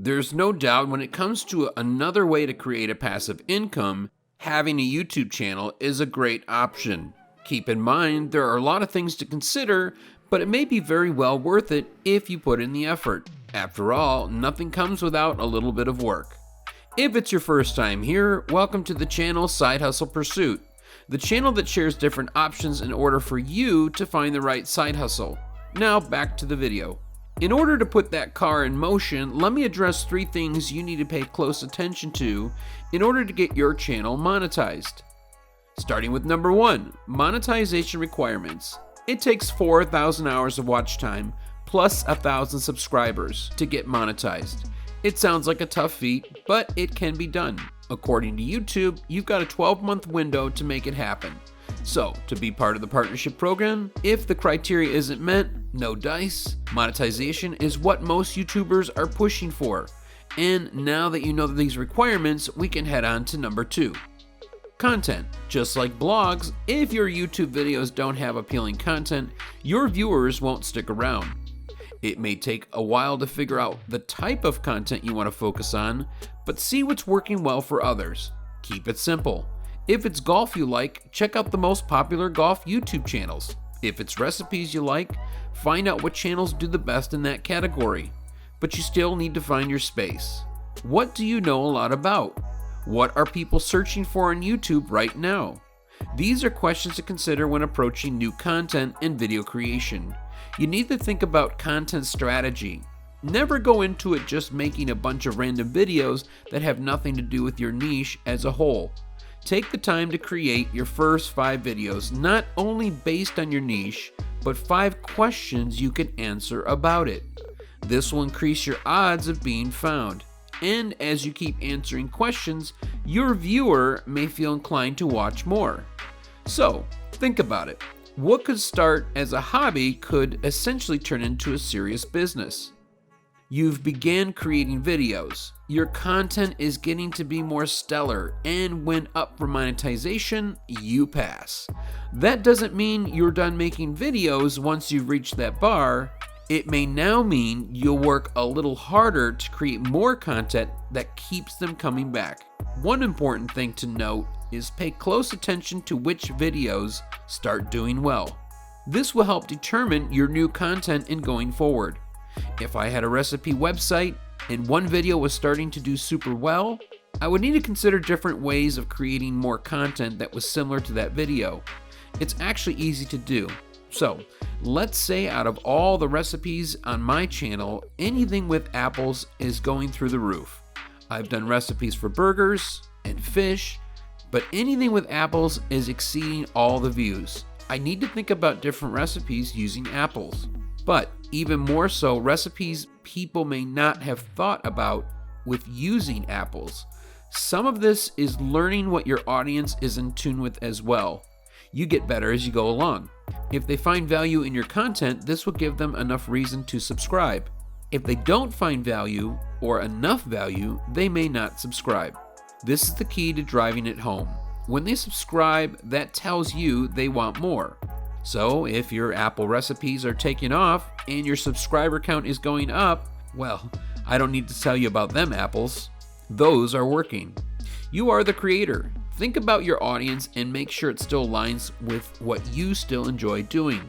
There's no doubt when it comes to another way to create a passive income, having a YouTube channel is a great option. Keep in mind, there are a lot of things to consider, but it may be very well worth it if you put in the effort. After all, nothing comes without a little bit of work. If it's your first time here, welcome to the channel Side Hustle Pursuit, the channel that shares different options in order for you to find the right side hustle. Now back to the video. In order to put that car in motion, let me address 3 things you need to pay close attention to in order to get your channel monetized. Starting with number 1, monetization requirements. It takes 4,000 hours of watch time plus 1,000 subscribers to get monetized. It sounds like a tough feat, but it can be done. According to YouTube, you've got a 12-month window to make it happen. So, to be part of the partnership program, if the criteria isn't met, no dice. Monetization is what most YouTubers are pushing for. And now that you know these requirements, we can head on to number 2. Content. Just like blogs, if your YouTube videos don't have appealing content, your viewers won't stick around. It may take a while to figure out the type of content you want to focus on, but see what's working well for others. Keep it simple. If it's golf you like, check out the most popular golf YouTube channels. If it's recipes you like, find out what channels do the best in that category. But you still need to find your space. What do you know a lot about? What are people searching for on YouTube right now? These are questions to consider when approaching new content and video creation. You need to think about content strategy. Never go into it just making a bunch of random videos that have nothing to do with your niche as a whole. Take the time to create your first 5 videos, not only based on your niche, but 5 questions you can answer about it. This will increase your odds of being found. And as you keep answering questions, your viewer may feel inclined to watch more. So, think about it. What could start as a hobby could essentially turn into a serious business. You've began creating videos. Your content is getting to be more stellar, and when up for monetization, you pass. That doesn't mean you're done making videos once you've reached that bar. It may now mean you'll work a little harder to create more content that keeps them coming back. One important thing to note is pay close attention to which videos start doing well. This will help determine your new content in going forward. If I had a recipe website and one video was starting to do super well, I would need to consider different ways of creating more content that was similar to that video. It's actually easy to do. So, let's say out of all the recipes on my channel, anything with apples is going through the roof. I've done recipes for burgers and fish, but anything with apples is exceeding all the views. I need to think about different recipes using apples. But even more so, recipes people may not have thought about with using apples. Some of this is learning what your audience is in tune with as well. You get better as you go along. If they find value in your content, this will give them enough reason to subscribe. If they don't find value or enough value, they may not subscribe. This is the key to driving it home. When they subscribe, that tells you they want more. So if your apple recipes are taking off and your subscriber count is going up, well, I don't need to tell you about them apples. Those are working. You are the creator. Think about your audience and make sure it still aligns with what you still enjoy doing.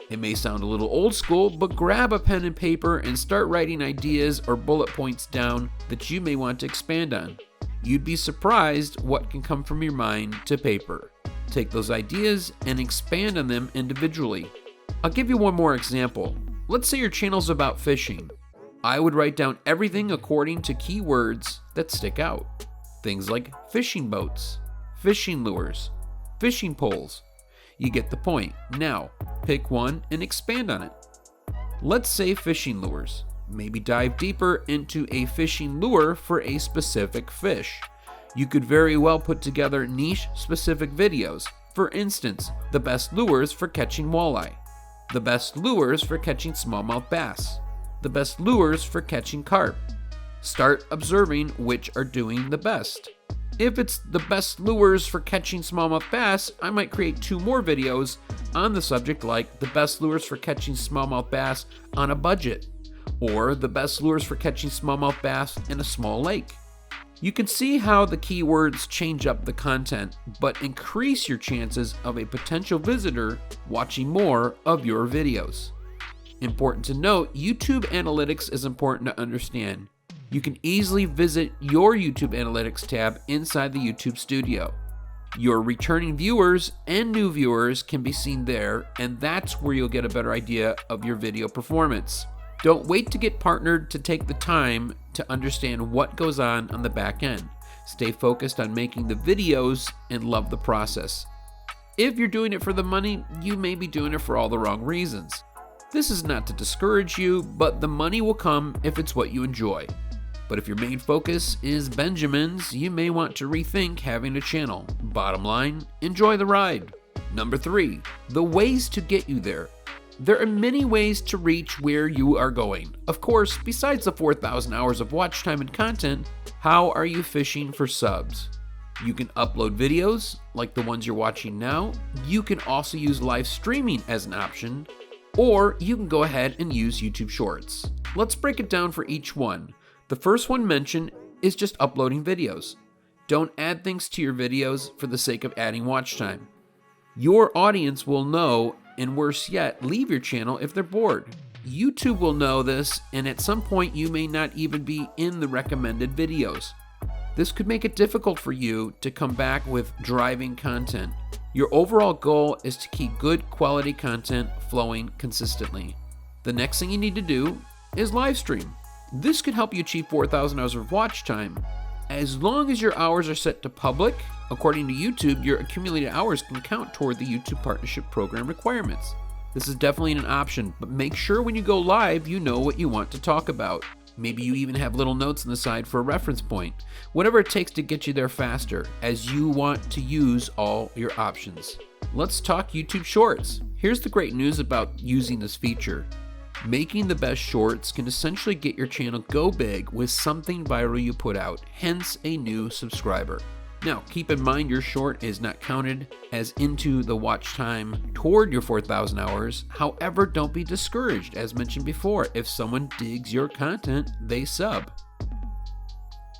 It may sound a little old school, but grab a pen and paper and start writing ideas or bullet points down that you may want to expand on. You'd be surprised what can come from your mind to paper. Take those ideas and expand on them individually. I'll give you one more example. Let's say your channel's about fishing. I would write down everything according to keywords that stick out. Things like fishing boats, fishing lures, fishing poles. You get the point. Now, pick one and expand on it. Let's say fishing lures. Maybe dive deeper into a fishing lure for a specific fish. You could very well put together niche-specific videos. For instance, the best lures for catching walleye, the best lures for catching smallmouth bass, the best lures for catching carp. Start observing which are doing the best. If it's the best lures for catching smallmouth bass, I might create 2 more videos on the subject, like the best lures for catching smallmouth bass on a budget, or the best lures for catching smallmouth bass in a small lake. You can see how the keywords change up the content, but increase your chances of a potential visitor watching more of your videos. Important to note, YouTube Analytics is important to understand. You can easily visit your YouTube Analytics tab inside the YouTube Studio. Your returning viewers and new viewers can be seen there, and that's where you'll get a better idea of your video performance. Don't wait to get partnered to take the time to understand what goes on the back end. Stay focused on making the videos and love the process. If you're doing it for the money, you may be doing it for all the wrong reasons. This is not to discourage you, but the money will come if it's what you enjoy. But if your main focus is Benjamins, you may want to rethink having a channel. Bottom line, enjoy the ride. Number 3, the ways to get you there. There are many ways to reach where you are going. Of course, besides the 4,000 hours of watch time and content, how are you fishing for subs? You can upload videos like the ones you're watching now. You can also use live streaming as an option, or you can go ahead and use YouTube Shorts. Let's break it down for each one. The first one mentioned is just uploading videos. Don't add things to your videos for the sake of adding watch time. Your audience will know, and worse yet, leave your channel if they're bored. YouTube will know this, and at some point you may not even be in the recommended videos. This could make it difficult for you to come back with driving content. Your overall goal is to keep good quality content flowing consistently. The next thing you need to do is live stream. This could help you achieve 4,000 hours of watch time. As long as your hours are set to public, according to YouTube, your accumulated hours can count toward the YouTube Partnership Program requirements. This is definitely an option, but make sure when you go live, you know what you want to talk about. Maybe you even have little notes on the side for a reference point. Whatever it takes to get you there faster, as you want to use all your options. Let's talk YouTube Shorts. Here's the great news about using this feature. Making the best shorts can essentially get your channel go big with something viral you put out, hence a new subscriber. Now, keep in mind your short is not counted as into the watch time toward your 4,000 hours. However, don't be discouraged. As mentioned before, if someone digs your content, they sub.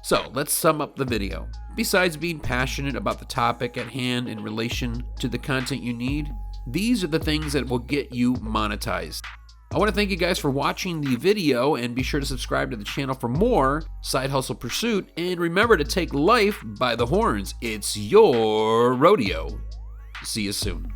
So let's sum up the video. Besides being passionate about the topic at hand in relation to the content you need, these are the things that will get you monetized. I want to thank you guys for watching the video, and be sure to subscribe to the channel for more Side Hustle Pursuit, and remember to take life by the horns. It's your rodeo. See you soon.